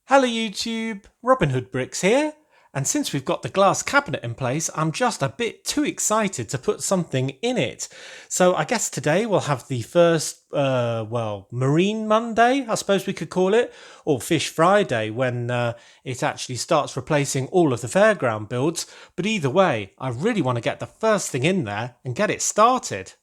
Hello YouTube, Robin Hood Bricks here, and since we've got the glass cabinet in place, I'm just a bit too excited to put something in it. So I guess today we'll have the first, Marine Monday, I suppose we could call it, or Fish Friday when it actually starts replacing all of the fairground builds. But either way, I really want to get the first thing in there and get it started.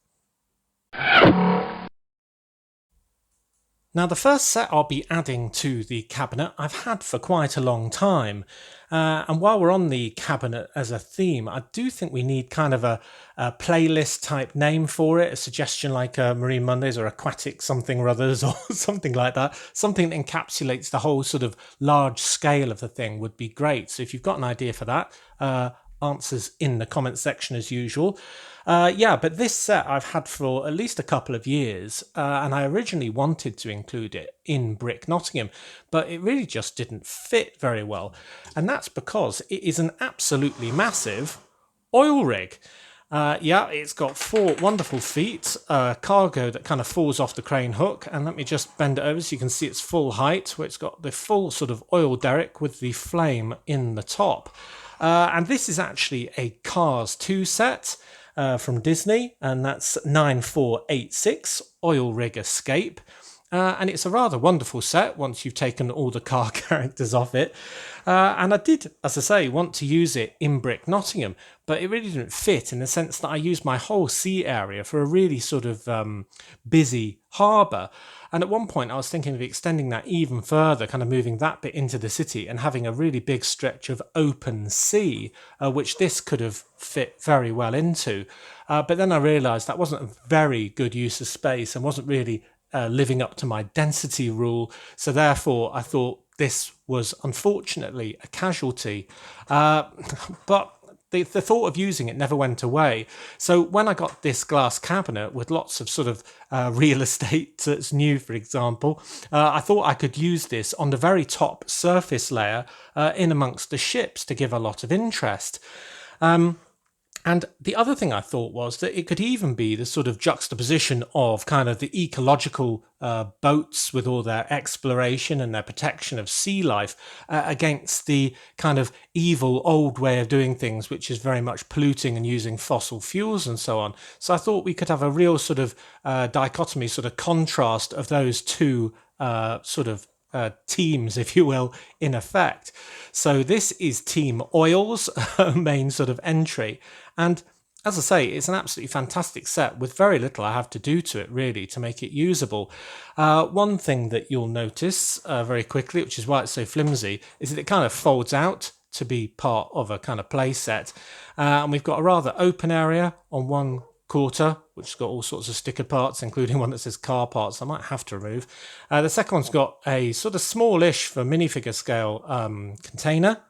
Now the first set I'll be adding to the cabinet I've had for quite a long time, and while we're on the cabinet as a theme, I do think we need kind of a playlist type name for it, a suggestion like Marine Mondays or Aquatic something or others or something like that. Something that encapsulates the whole sort of large scale of the thing would be great. So if you've got an idea for that, answers in the comment section as usual. But this set I've had for at least a couple of years, and I originally wanted to include it in Brick Nottingham, but it really just didn't fit very well, and that's because it is an absolutely massive oil rig. It's got 4 wonderful feet, cargo that kind of falls off the crane hook, and let me just bend it over so you can see its full height, where it's got the full sort of oil derrick with the flame in the top. And this is actually a Cars 2 set from Disney, and that's 9486 Oil Rig Escape. And it's a rather wonderful set once you've taken all the car characters off it. And I did, as I say, want to use it in Brick Nottingham, but it really didn't fit in the sense that I used my whole sea area for a really sort of busy harbour. And at one point I was thinking of extending that even further, kind of moving that bit into the city and having a really big stretch of open sea, which this could have fit very well into. But then I realised that wasn't a very good use of space and wasn't really living up to my density rule. So therefore I thought this was unfortunately a casualty. But the thought of using it never went away. So when I got this glass cabinet with lots of sort of real estate that's new, for example, I thought I could use this on the very top surface layer in amongst the ships to give a lot of interest. And the other thing I thought was that it could even be the sort of juxtaposition of kind of the ecological boats with all their exploration and their protection of sea life against the kind of evil old way of doing things, which is very much polluting and using fossil fuels and so on. So I thought we could have a real sort of dichotomy, sort of contrast of those two teams, if you will, in effect. So this is Team Oil's main sort of entry. And as I say, it's an absolutely fantastic set with very little I have to do to it really to make it usable. One thing that you'll notice very quickly, which is why it's so flimsy, is that it kind of folds out to be part of a kind of play set. And we've got a rather open area on one quarter, which has got all sorts of sticker parts, including one that says car parts I might have to remove. The second one's got a sort of smallish for minifigure scale container,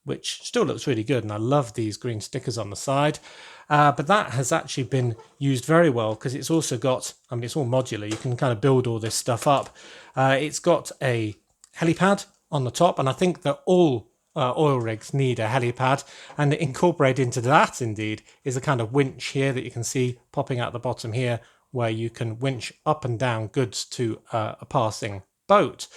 which still looks really good, and I love these green stickers on the side. But that has actually been used very well because it's also got, I mean, it's all modular. You can kind of build all this stuff up. It's got a helipad on the top, and I think that all oil rigs need a helipad, and incorporated into that indeed is a kind of winch here that you can see popping out the bottom here, where you can winch up and down goods to a passing boat.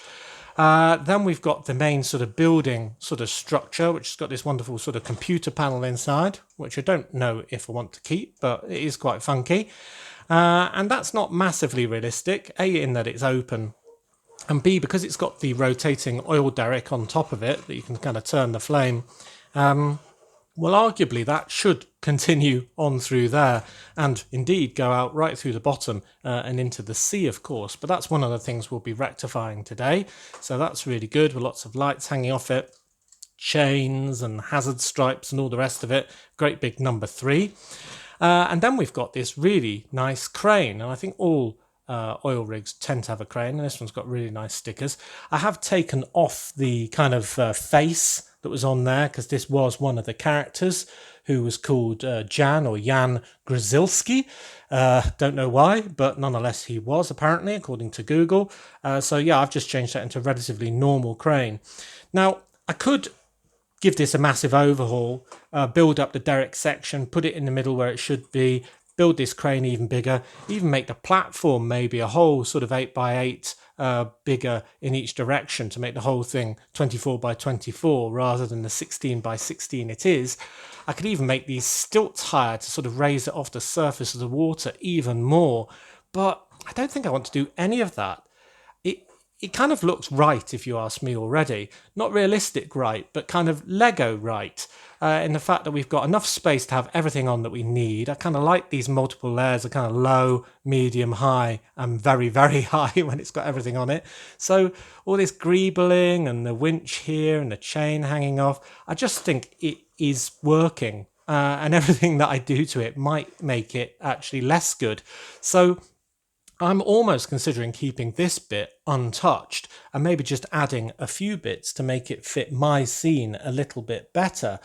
Then we've got the main sort of building sort of structure, which has got this wonderful sort of computer panel inside, which I don't know if I want to keep, but it is quite funky. And that's not massively realistic, A, in that it's open, and B, because it's got the rotating oil derrick on top of it that you can kind of turn the flame. Well, arguably that should continue on through there and indeed go out right through the bottom and into the sea, of course. But that's one of the things we'll be rectifying today. So that's really good, with lots of lights hanging off it, chains and hazard stripes and all the rest of it. Great big number 3. And then we've got this really nice crane. And I think all oil rigs tend to have a crane, and this one's got really nice stickers. I have taken off the kind of face that was on there because this was one of the characters who was called Jan or Jan Grzelski. Don't know why, but nonetheless he was, apparently, according to Google. So yeah, I've just changed that into a relatively normal crane. Now, I could give this a massive overhaul, build up the derrick section, put it in the middle where it should be, build this crane even bigger, even make the platform maybe a whole sort of 8x8 bigger in each direction to make the whole thing 24 by 24 rather than the 16 by 16 it is. I could even make these stilts higher to sort of raise it off the surface of the water even more, but I don't think I want to do any of that. It kind of looks right, if you ask me already. Not realistic right, but kind of Lego right, in the fact that we've got enough space to have everything on that we need. I kind of like these multiple layers, are kind of low, medium, high, and very, very high when it's got everything on it. So all this greebling and the winch here and the chain hanging off, I just think it is working. And everything that I do to it might make it actually less good. So I'm almost considering keeping this bit untouched and maybe just adding a few bits to make it fit my scene a little bit better.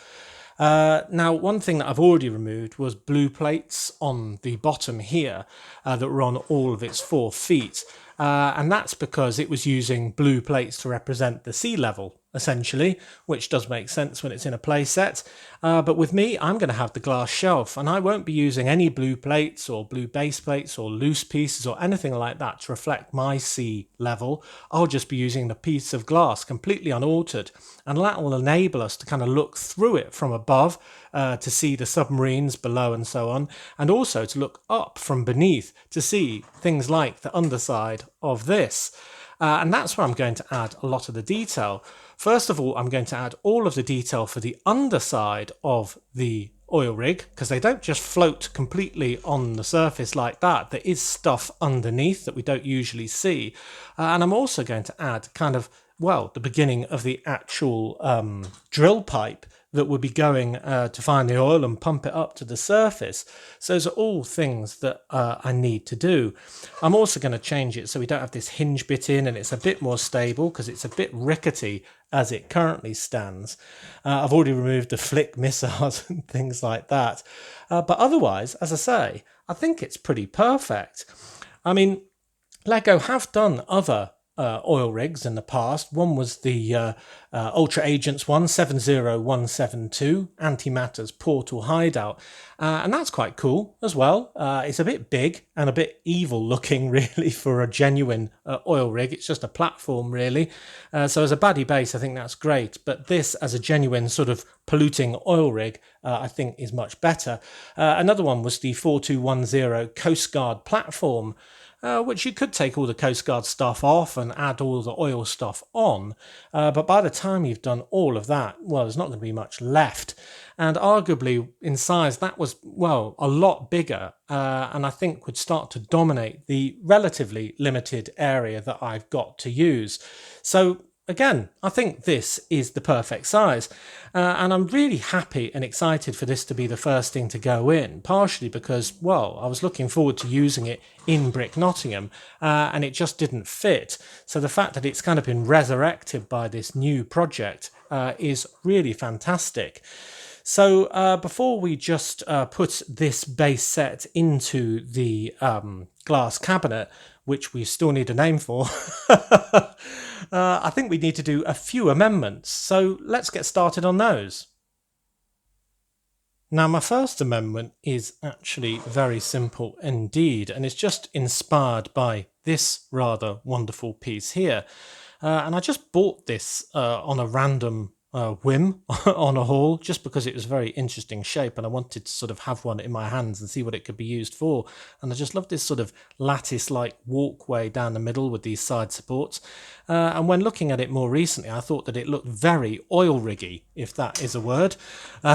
Now, one thing that I've already removed was blue plates on the bottom here that were on all of its 4 feet. And that's because it was using blue plates to represent the sea level, essentially, which does make sense when it's in a play set. But with me, I'm going to have the glass shelf, and I won't be using any blue plates or blue base plates or loose pieces or anything like that to reflect my sea level. I'll just be using the piece of glass completely unaltered, and that will enable us to kind of look through it from above to see the submarines below and so on, and also to look up from beneath to see things like the underside of this. And that's where I'm going to add a lot of the detail. First of all, I'm going to add all of the detail for the underside of the oil rig, because they don't just float completely on the surface like that. There is stuff underneath that we don't usually see. And I'm also going to add kind of, well, the beginning of the actual drill pipe that would be going to find the oil and pump it up to the surface. So those are all things that I need to do. I'm also going to change it so we don't have this hinge bit in, and it's a bit more stable because it's a bit rickety as it currently stands. I've already removed the flick missiles and things like that. But otherwise, as I say, I think it's pretty perfect. I mean, Lego have done other oil rigs in the past. One was the Ultra Agents 170172 Antimatter's Portal Hideout, and that's quite cool as well. It's a bit big and a bit evil looking, really, for a genuine oil rig. It's just a platform, really. So as a baddie base, I think that's great. But this, as a genuine sort of polluting oil rig, I think is much better. Another one was the 4210 Coast Guard platform, which you could take all the Coast Guard stuff off and add all the oil stuff on. But by the time you've done all of that, well, there's not going to be much left. And arguably, in size, that was, well, a lot bigger, and I think would start to dominate the relatively limited area that I've got to use. So again, I think this is the perfect size, and I'm really happy and excited for this to be the first thing to go in, partially because, well, I was looking forward to using it in Brick Nottingham, and it just didn't fit. So the fact that it's kind of been resurrected by this new project is really fantastic. So before we just put this base set into the glass cabinet, which we still need a name for, I think we need to do a few amendments. So let's get started on those. Now, my first amendment is actually very simple indeed, and it's just inspired by this rather wonderful piece here. And I just bought this on a random whim on a haul, just because it was a very interesting shape and I wanted to sort of have one in my hands and see what it could be used for. And I just love this sort of lattice-like walkway down the middle with these side supports. And when looking at it more recently, I thought that it looked very oil riggy, if that is a word.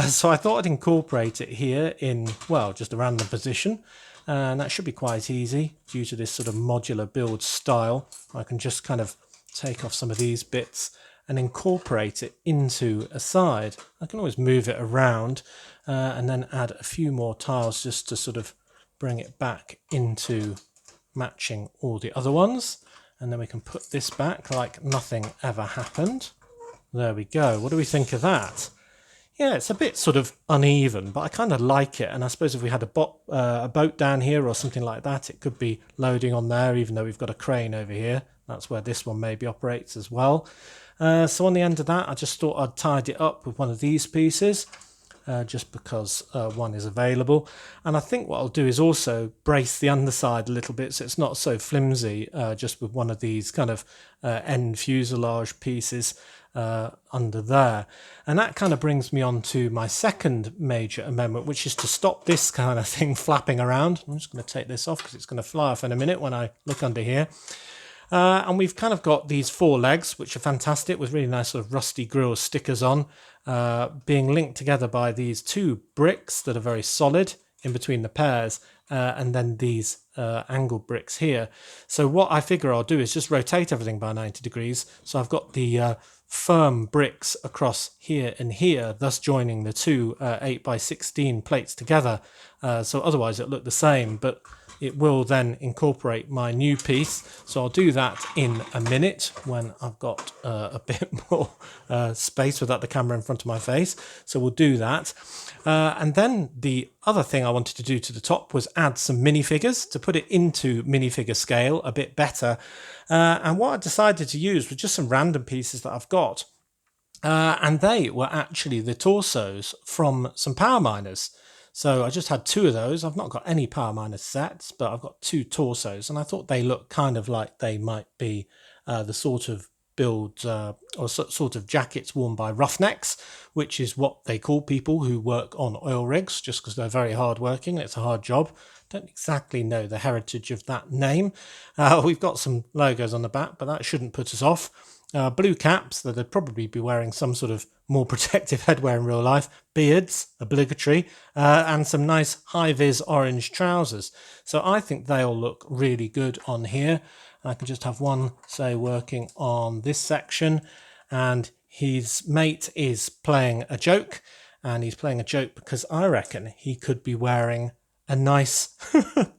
So I thought I'd incorporate it here in, well, just a random position. And that should be quite easy due to this sort of modular build style. I can just kind of take off some of these bits and incorporate it into a side. I can always move it around and then add a few more tiles just to sort of bring it back into matching all the other ones. And then we can put this back like nothing ever happened. There we go. What do we think of that? Yeah, it's a bit sort of uneven, but I kind of like it. And I suppose if we had a boat down here or something like that, it could be loading on there, even though we've got a crane over here. That's where this one maybe operates as well. So on the end of that, I just thought I'd tidy it up with one of these pieces. just because one is available. And I think what I'll do is also brace the underside a little bit so it's not so flimsy, just with one of these kind of end fuselage pieces under there. And that kind of brings me on to my second major amendment, which is to stop this kind of thing flapping around. I'm just going to take this off because it's going to fly off in a minute when I look under here. And we've kind of got these four legs, which are fantastic, with really nice sort of rusty grill stickers on, being linked together by these two bricks that are very solid in between the pairs, and then these angled bricks here. So what I figure I'll do is just rotate everything by 90 degrees. So I've got the firm bricks across here and here, thus joining the two 8x16 plates together. So otherwise it'll look the same, but it will then incorporate my new piece. So I'll do that in a minute when I've got a bit more space without the camera in front of my face. So we'll do that. And then the other thing I wanted to do to the top was add some minifigures to put it into minifigure scale a bit better. And what I decided to use was just some random pieces that I've got. And they were actually the torsos from some power miners. So I just had two of those. I've not got any power miner sets, but I've got two torsos, and I thought they looked kind of like they might be the sort of build or sort of jackets worn by roughnecks, which is what they call people who work on oil rigs, just because they're very hard working. It's a hard job. Don't exactly know the heritage of that name. We've got some logos on the back, but that shouldn't put us off. Blue caps that they'd probably be wearing some sort of more protective headwear in real life, beards, obligatory, and some nice high-vis orange trousers. So I think they'll look really good on here. I can just have one, say, working on this section, and his mate is playing a joke, and he's playing a joke because I reckon he could be wearing a nice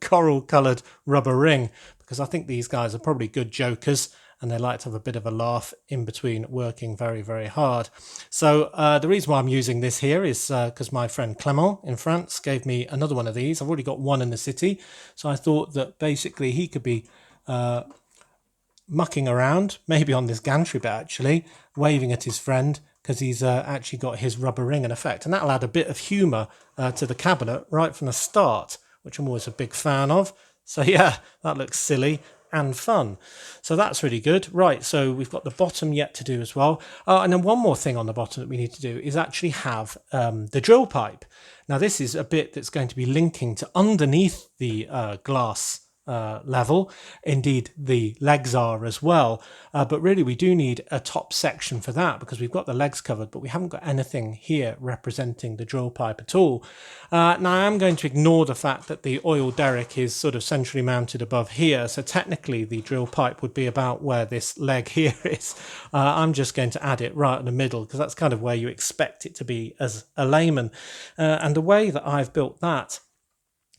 coral-coloured rubber ring, because I think these guys are probably good jokers, and they like to have a bit of a laugh in between working very, very hard. So the reason why I'm using this here is because my friend Clement in France gave me another one of these. I've already got one in the city. So I thought that basically he could be mucking around, maybe on this gantry bit actually, waving at his friend, because he's actually got his rubber ring in effect. And that'll add a bit of humour to the cabinet right from the start, which I'm always a big fan of. So yeah, that looks silly and fun. So that's really good. Right, so we've got the bottom yet to do as well. And then one more thing on the bottom that we need to do is actually have the drill pipe. Now this is a bit that's going to be linking to underneath the glass level. Indeed, the legs are as well. But really we do need a top section for that, because we've got the legs covered, but we haven't got anything here representing the drill pipe at all. Now I am going to ignore the fact that the oil derrick is sort of centrally mounted above here. So technically the drill pipe would be about where this leg here is. I'm just going to add it right in the middle, because that's kind of where you expect it to be as a layman. And the way that I've built that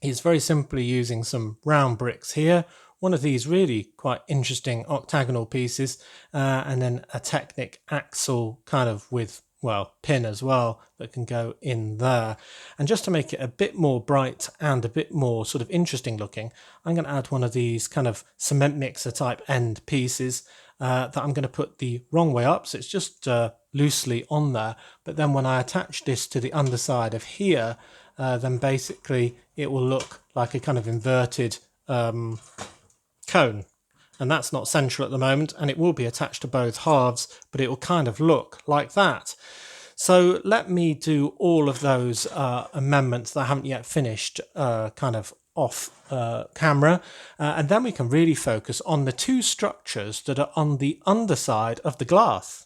is very simply using some round bricks here, one of these really quite interesting octagonal pieces, and then a Technic axle kind of with, well, pin as well that can go in there. And just to make it a bit more bright and a bit more sort of interesting looking, I'm going to add one of these kind of cement mixer type end pieces that I'm going to put the wrong way up, so it's just loosely on there. But then when I attach this to the underside of here, then basically it will look like a kind of inverted cone. And that's not central at the moment, and it will be attached to both halves, but it will kind of look like that. So let me do all of those amendments that I haven't yet finished kind of off camera, and then we can really focus on the two structures that are on the underside of the glass.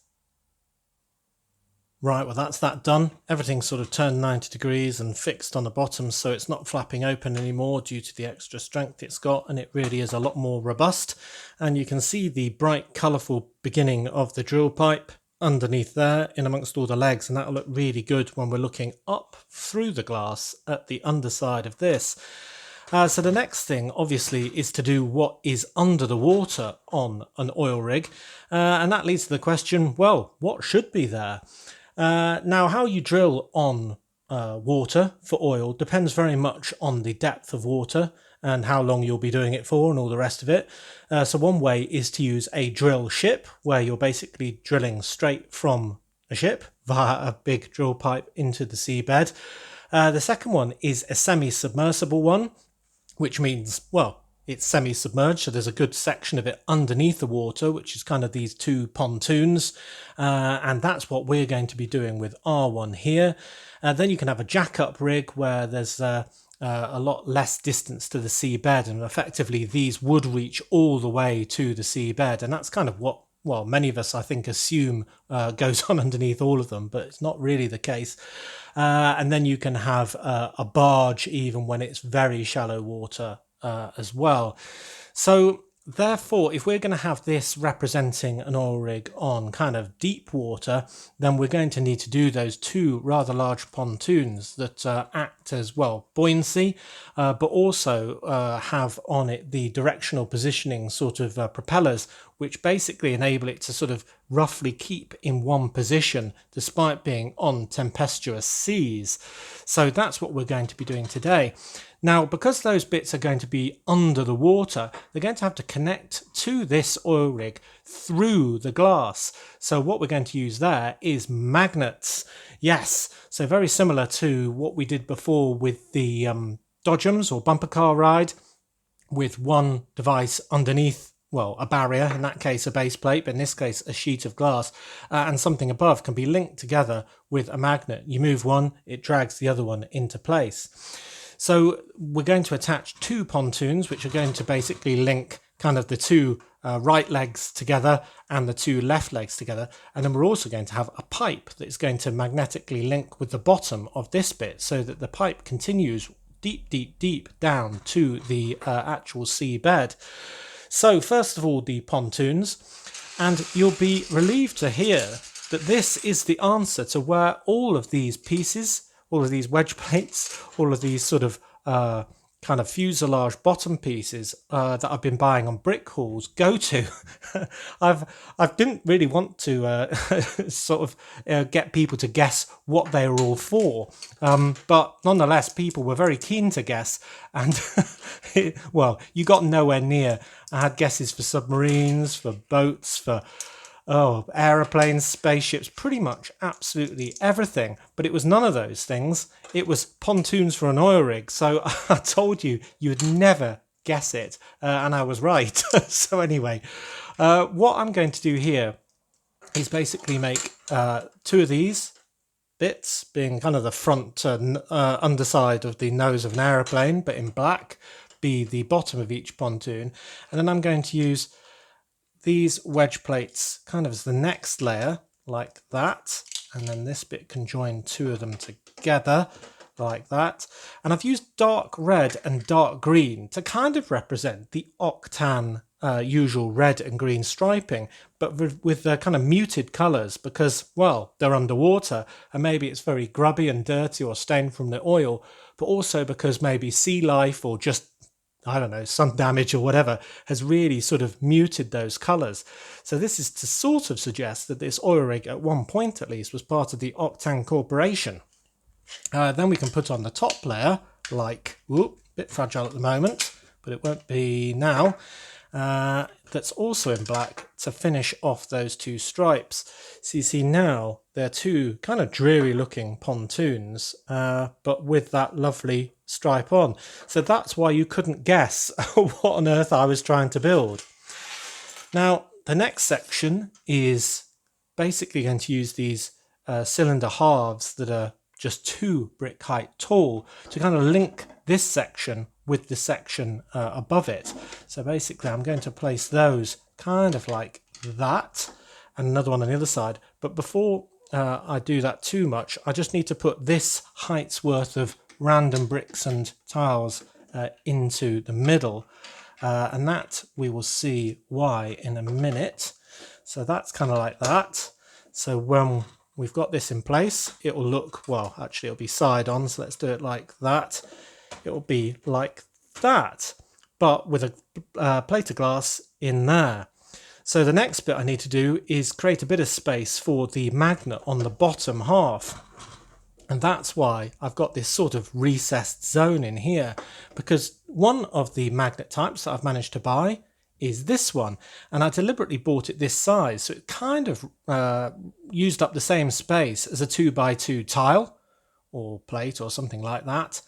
Right, well that's that done. Everything's sort of turned 90 degrees and fixed on the bottom, so it's not flapping open anymore due to the extra strength it's got, and it really is a lot more robust. And you can see the bright colourful beginning of the drill pipe underneath there in amongst all the legs, and that'll look really good when we're looking up through the glass at the underside of this. So the next thing obviously is to do what is under the water on an oil rig, and that leads to the question, well, what should be there? Now, how you drill on water for oil depends very much on the depth of water and how long you'll be doing it for and all the rest of it. So one way is to use a drill ship, where you're basically drilling straight from a ship via a big drill pipe into the seabed. The second one is a semi-submersible one, which means, well, it's semi-submerged, so there's a good section of it underneath the water, which is kind of these two pontoons, and that's what we're going to be doing with our one here. Then you can have a jack-up rig where there's a lot less distance to the seabed, and effectively these would reach all the way to the seabed, and that's kind of what, well, many of us I think assume goes on underneath all of them, but it's not really the case. And then you can have a barge even when it's very shallow water as well. So therefore, if we're going to have this representing an oil rig on kind of deep water, then we're going to need to do those two rather large pontoons that act as, well, buoyancy, but also have on it the directional positioning sort of propellers, which basically enable it to sort of roughly keep in one position despite being on tempestuous seas. So that's what we're going to be doing today. Now, because those bits are going to be under the water, they're going to have to connect to this oil rig through the glass. So what we're going to use there is magnets. Yes, so very similar to what we did before with the Dodgems or bumper car ride, with one device underneath, well, a barrier, in that case a base plate, but in this case a sheet of glass, and something above can be linked together with a magnet. You move one, it drags the other one into place. So we're going to attach two pontoons, which are going to basically link kind of the two right legs together and the two left legs together. And then we're also going to have a pipe that is going to magnetically link with the bottom of this bit, so that the pipe continues deep, deep, deep down to the actual seabed. So first of all, the pontoons, and you'll be relieved to hear that this is the answer to where all of these pieces, all of these wedge plates, all of these sort of kind of fuselage bottom pieces that I've been buying on brick hauls go to. I didn't really want to sort of get people to guess what they were all for, but nonetheless people were very keen to guess, and well, you got nowhere near. I had guesses for submarines, for boats, for aeroplanes, spaceships, pretty much absolutely everything. But it was none of those things. It was pontoons for an oil rig. So I told you, you would never guess it. And I was right. So anyway, what I'm going to do here is basically make two of these bits, being kind of the front underside of the nose of an aeroplane, but in black, be the bottom of each pontoon. And then I'm going to use these wedge plates kind of as the next layer, like that, and then this bit can join two of them together like that. And I've used dark red and dark green to kind of represent the octane usual red and green striping, but with kind of muted colours, because, well, they're underwater and maybe it's very grubby and dirty or stained from the oil, but also because maybe sea life or just, I don't know, sun damage or whatever has really sort of muted those colours. So this is to sort of suggest that this oil rig at one point at least was part of the Octane Corporation. Then we can put on the top layer, like, whoop, bit fragile at the moment, but it won't be now, that's also in black to finish off those two stripes. So you see now they're two kind of dreary looking pontoons, but with that lovely stripe on. So that's why you couldn't guess what on earth I was trying to build. Now the next section is basically going to use these cylinder halves that are just 2 brick height tall to kind of link this section with the section above it. So basically I'm going to place those kind of like that, and another one on the other side. But before I do that too much, I just need to put this height's worth of random bricks and tiles into the middle, and that we will see why in a minute. So that's kind of like that. So when we've got this in place, it will look, well, actually it'll be side on, so let's do it like that. It will be like that, but with a plate of glass in there. So the next bit I need to do is create a bit of space for the magnet on the bottom half. And that's why I've got this sort of recessed zone in here, because one of the magnet types that I've managed to buy is this one, and I deliberately bought it this size, so it kind of used up the same space as a 2x2 tile or plate or something like that.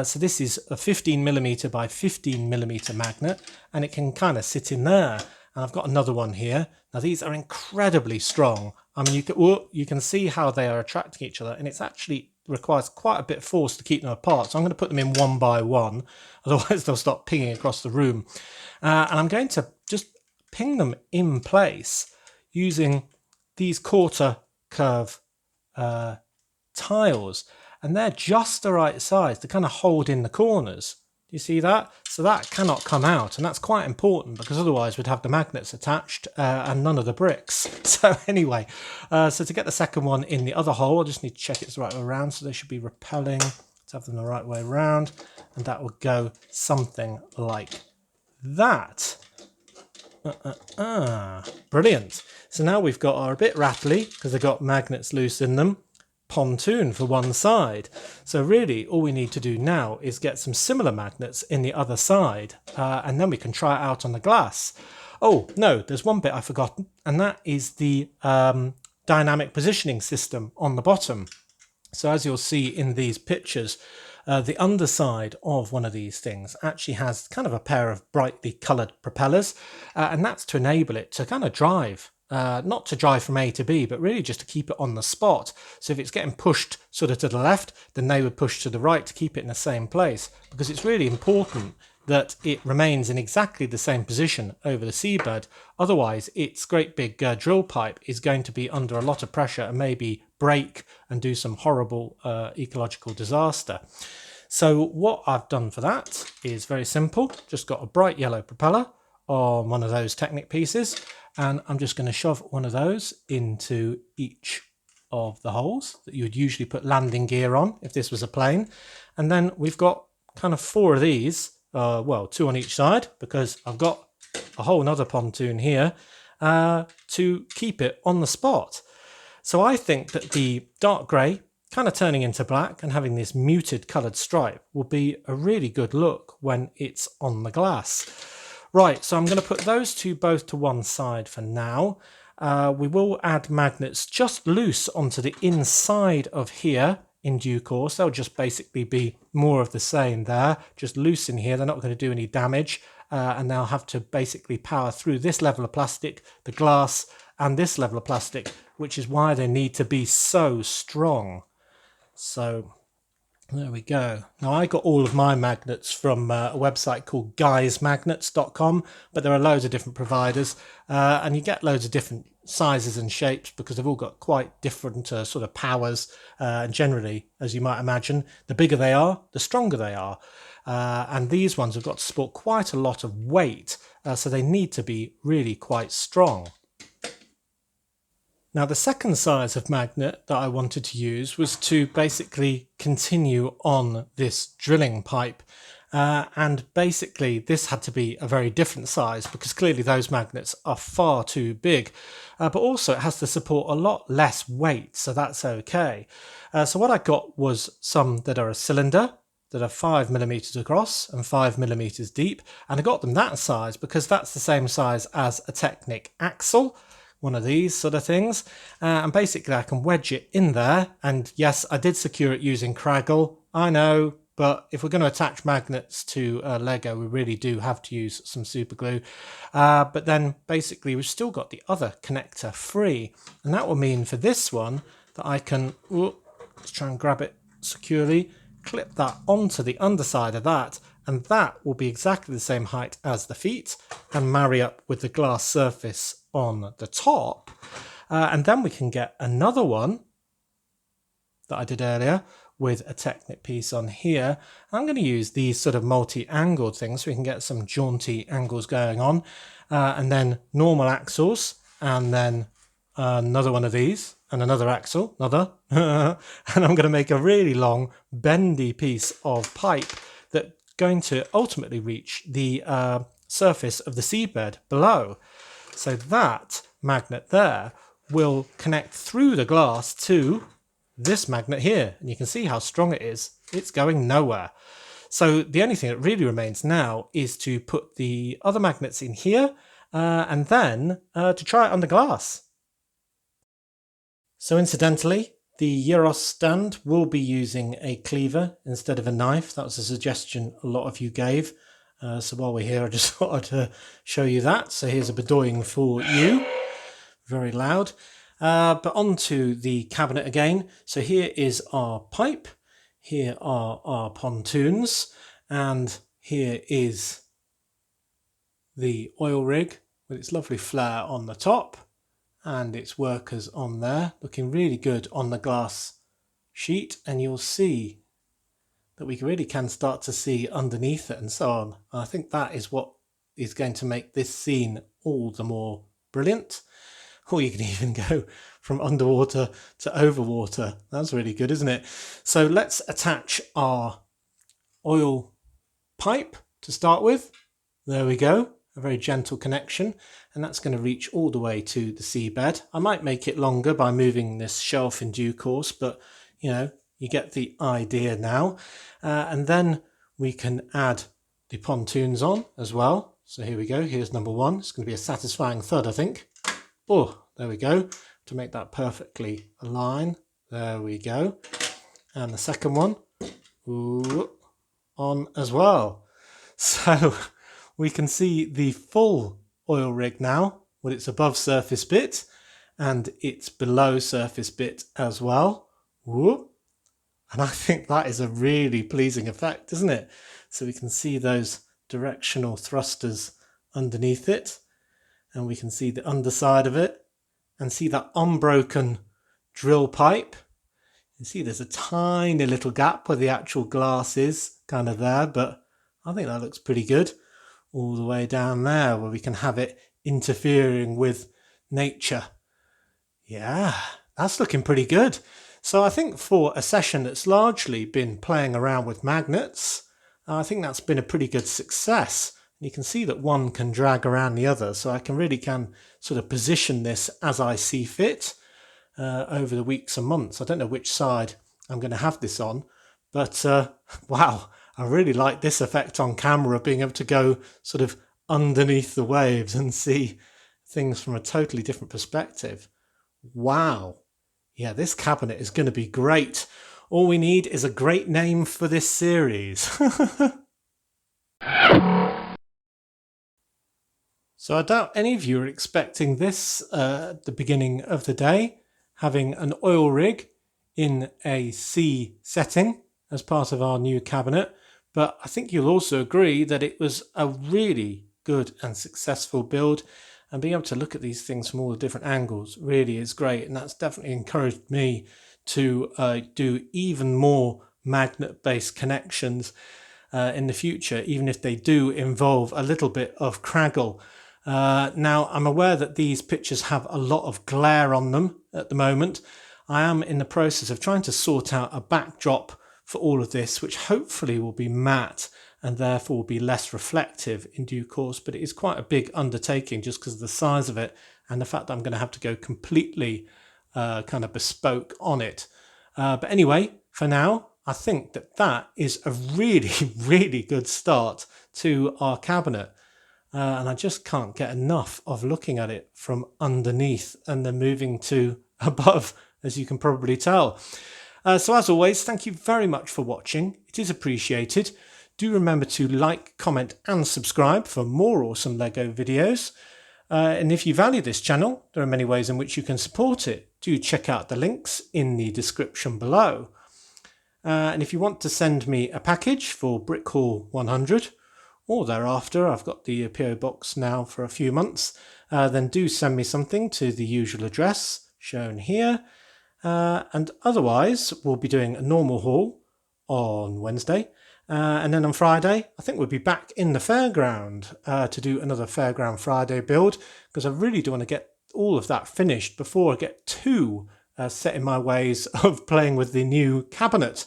So this is a 15mm by 15mm magnet, and it can kind of sit in there. And I've got another one here. Now these are incredibly strong. I mean, you can see how they are attracting each other, and it's actually requires quite a bit of force to keep them apart. So I'm going to put them in one by one, otherwise they'll start pinging across the room. And I'm going to just ping them in place using these quarter curve tiles, and they're just the right size to kind of hold in the corners. Do you see that? So that cannot come out, and that's quite important because otherwise we'd have the magnets attached and none of the bricks. So anyway, so to get the second one in the other hole, I just need to check it's the right way around, so they should be repelling. Let's have them the right way around, and that will go something like that. Brilliant. So now we've got our, a bit rattly because they've got magnets loose in them, pontoon for one side. So really all we need to do now is get some similar magnets in the other side, and then we can try it out on the glass. Oh no, there's one bit I've forgotten, and that is the dynamic positioning system on the bottom. So as you'll see in these pictures, the underside of one of these things actually has kind of a pair of brightly coloured propellers, and that's to enable it to kind of drive. Not to drive from A to B, but really just to keep it on the spot. So if it's getting pushed sort of to the left, then they would push to the right to keep it in the same place, because it's really important that it remains in exactly the same position over the seabed. Otherwise, its great big drill pipe is going to be under a lot of pressure and maybe break and do some horrible ecological disaster. So what I've done for that is very simple. Just got a bright yellow propeller on one of those Technic pieces, and I'm just going to shove one of those into each of the holes that you would usually put landing gear on if this was a plane. And then we've got kind of 4 of these, well, 2 on each side, because I've got a whole nother pontoon here to keep it on the spot. So I think that the dark grey kind of turning into black and having this muted coloured stripe will be a really good look when it's on the glass. Right, so I'm going to put those two both to one side for now. We will add magnets just loose onto the inside of here in due course. They'll just basically be more of the same there, just loose in here. They're not going to do any damage, and they'll have to basically power through this level of plastic, the glass, and this level of plastic, which is why they need to be so strong. So there we go. Now I got all of my magnets from a website called guysmagnets.com, but there are loads of different providers, and you get loads of different sizes and shapes because they've all got quite different sort of powers, and generally, as you might imagine, the bigger they are, the stronger they are. And these ones have got to support quite a lot of weight, so they need to be really quite strong. Now the second size of magnet that I wanted to use was to basically continue on this drilling pipe, and basically this had to be a very different size because clearly those magnets are far too big, but also it has to support a lot less weight, so that's okay. So what I got was some that are a cylinder that are 5mm across and 5mm deep, and I got them that size because that's the same size as a Technic axle, one of these sort of things, and basically I can wedge it in there. And yes, I did secure it using Craggle, I know, but if we're going to attach magnets to Lego, we really do have to use some super glue. But then basically we've still got the other connector free, and that will mean for this one that I can, let's try and grab it securely, clip that onto the underside of that, and that will be exactly the same height as the feet and marry up with the glass surface on the top. And then we can get another one that I did earlier with a Technic piece on here. I'm going to use these sort of multi-angled things so we can get some jaunty angles going on, and then normal axles, and then another one of these, and another axle, another, and I'm going to make a really long bendy piece of pipe that's going to ultimately reach the surface of the seabed below. So that magnet there will connect through the glass to this magnet here, and you can see how strong it is. It's going nowhere. So the only thing that really remains now is to put the other magnets in here and then to try it on the glass. So incidentally, the Euros stand will be using a cleaver instead of a knife. That was a suggestion a lot of you gave. So while we're here, I just thought I'd show you that. So here's a bedoying for you. Very loud. But on to the cabinet again. So here is our pipe. Here are our pontoons. And here is the oil rig with its lovely flare on the top and its workers on there, looking really good on the glass sheet. And you'll see that we really can start to see underneath it and so on. And I think that is what is going to make this scene all the more brilliant. Or you can even go from underwater to overwater. That's really good, isn't it? So let's attach our oil pipe to start with. There we go. A very gentle connection, and that's going to reach all the way to the seabed. I might make it longer by moving this shelf in due course, but you know, you get the idea now. And then we can add the pontoons on as well. So here we go. Here's number one. It's going to be a satisfying thud, I think. Oh, there we go. To make that perfectly align. There we go. And the second one, ooh, on as well. So we can see the full oil rig now with its above surface bit and its below surface bit as well. Whoop. And I think that is a really pleasing effect, isn't it? So we can see those directional thrusters underneath it, and we can see the underside of it and see that unbroken drill pipe. You see there's a tiny little gap where the actual glass is kind of there, but I think that looks pretty good. All the way down there where we can have it interfering with nature. Yeah, that's looking pretty good. So I think for a session that's largely been playing around with magnets, I think that's been a pretty good success. You can see that one can drag around the other, so I really can sort of position this as I see fit over the weeks and months. I don't know which side I'm going to have this on, but wow, I really like this effect on camera, being able to go sort of underneath the waves and see things from a totally different perspective. Wow. Yeah, this cabinet is going to be great. All we need is a great name for this series. So I doubt any of you are expecting this at the beginning of the day, having an oil rig in a sea setting as part of our new cabinet. But I think you'll also agree that it was a really good and successful build, and being able to look at these things from all the different angles really is great. And that's definitely encouraged me to do even more magnet-based connections in the future, even if they do involve a little bit of craggle. Now, I'm aware that these pictures have a lot of glare on them at the moment. I am in the process of trying to sort out a backdrop for all of this, which hopefully will be matte and therefore will be less reflective in due course. But it is quite a big undertaking just because of the size of it and the fact that I'm going to have to go completely kind of bespoke on it. But anyway, for now, I think that that is a really, really good start to our cabinet. And I just can't get enough of looking at it from underneath and then moving to above, as you can probably tell. So as always, thank you very much for watching. It is appreciated. Do remember to like, comment and subscribe for more awesome LEGO videos. And if you value this channel, there are many ways in which you can support it. Do check out the links in the description below. And if you want to send me a package for Brick Hall 100 or thereafter, I've got the PO box now for a few months, then do send me something to the usual address shown here. And otherwise, we'll be doing a normal haul on Wednesday. And then on Friday, I think we'll be back in the fairground to do another Fairground Friday build, because I really do want to get all of that finished before I get too set in my ways of playing with the new cabinet.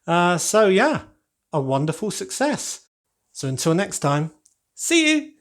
So yeah, a wonderful success. So until next time, see you!